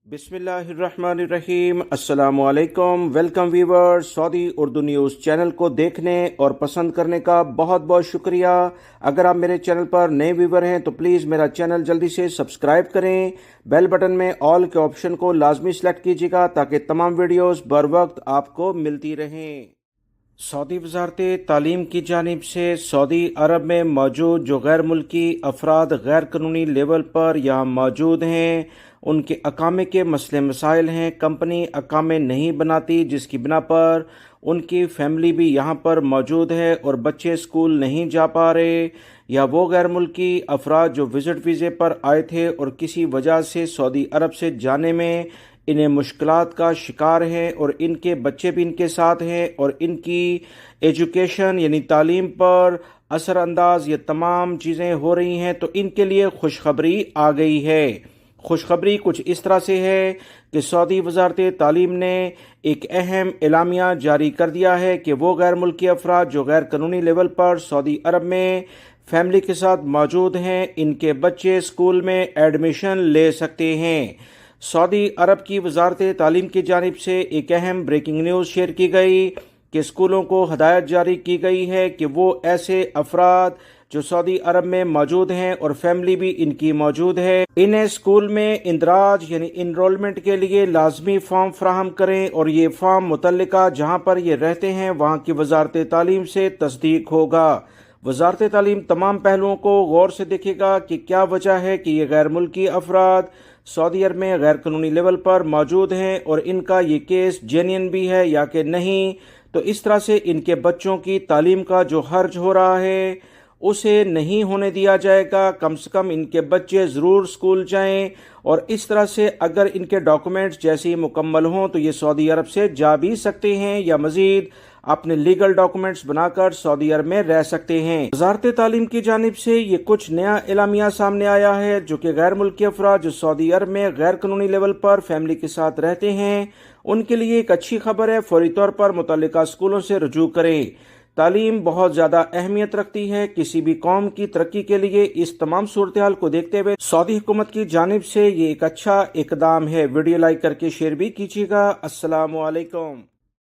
बिस्मिल्लाहिर्रहमानिर्रहीम। अस्सलामु अलैकुम। Welcome viewers, Saudi Urdu news channel को देखने और पसंद करने का बहुत बहुत शुक्रिया। अगर आप मेरे चैनल पर नए व्यूवर हैं तो प्लीज़ मेरा चैनल जल्दी से सब्सक्राइब करें। बेल बटन में ऑल के ऑप्शन को लाजमी सेलेक्ट कीजिएगा ताकि तमाम वीडियोस बर वक्त आपको मिलती रहें। सऊदी वज़ारत तालीम की जानिब से सऊदी अरब में मौजूद जो गैर मुल्की अफराद गैर कानूनी लेवल पर यहाँ मौजूद हैं, उनके अकामे के मसले मसाइल हैं। कंपनी अकामे नहीं बनाती, जिसकी बिना पर उनकी फैमिली भी यहाँ पर मौजूद है और बच्चे स्कूल नहीं जा पा रहे। या वो गैर मुल्की अफराद जो विज़िट वीज़े पर आए थे और किसी वजह से सऊदी अरब से जाने में इन्हें मुश्किलात का शिकार हैं और इनके बच्चे भी इनके साथ हैं और इनकी एजुकेशन यानी तालीम पर असरअंदाज ये तमाम चीज़ें हो रही हैं, तो इनके लिए खुशखबरी आ गई है। खुशखबरी कुछ इस तरह से है कि सऊदी वज़ारत तालीम ने एक अहम एलामिया जारी कर दिया है कि वो गैर मुल्की अफराद जो गैर कानूनी लेवल पर सऊदी अरब में फैमिली के साथ मौजूद हैं, इनके बच्चे स्कूल में एडमिशन ले सकते हैं। सऊदी अरब की वज़ारत तालीम की जानिब से एक अहम ब्रेकिंग न्यूज़ शेयर की गई कि स्कूलों को हदायत जारी की गई है कि वो ऐसे अफराद जो सऊदी अरब में मौजूद हैं और फैमिली भी इनकी मौजूद है, इन्हें स्कूल में इंदराज यानी इनरोलमेंट के लिए लाजमी फॉर्म फराहम करें और ये फॉर्म मुतल्लिका जहाँ पर ये रहते हैं वहाँ की वज़ारत तालीम से तस्दीक होगा। वज़ारत तालीम तमाम पहलुओं को गौर से देखेगा कि क्या वजह है कि ये गैर मुल्की अफराद सऊदी अरब में गैर कानूनी लेवल पर मौजूद हैं और इनका ये केस जेन्युइन भी है या कि नहीं। तो इस तरह से इनके बच्चों की तालीम का जो हर्ज हो रहा है उसे नहीं होने दिया जाएगा। कम से कम इनके बच्चे ज़रूर स्कूल जाएं और इस तरह से अगर इनके डॉक्यूमेंट्स जैसे ही मुकम्मल हों तो ये सऊदी अरब से जा भी सकते हैं या मज़ीद अपने लीगल डॉक्यूमेंट्स बनाकर सऊदी अरब में रह सकते हैं। वज़ारत तालीम की जानिब से ये कुछ नया एलामिया सामने आया है जो कि गैर मुल्की अफराद जो सऊदी अरब में गैर कानूनी लेवल पर फैमिली के साथ रहते हैं उनके लिए एक अच्छी खबर है। फौरी तौर पर मुतल्लिका स्कूलों से रुजू करें। तालीम बहुत ज़्यादा अहमियत रखती है किसी भी कौम की तरक्की के लिए। इस तमाम सूरत हाल को देखते हुए सऊदी हुकूमत की जानिब से ये एक अच्छा इकदाम है। वीडियो लाइक करके शेयर भी कीजिएगा। अस्सलामु अलैकुम।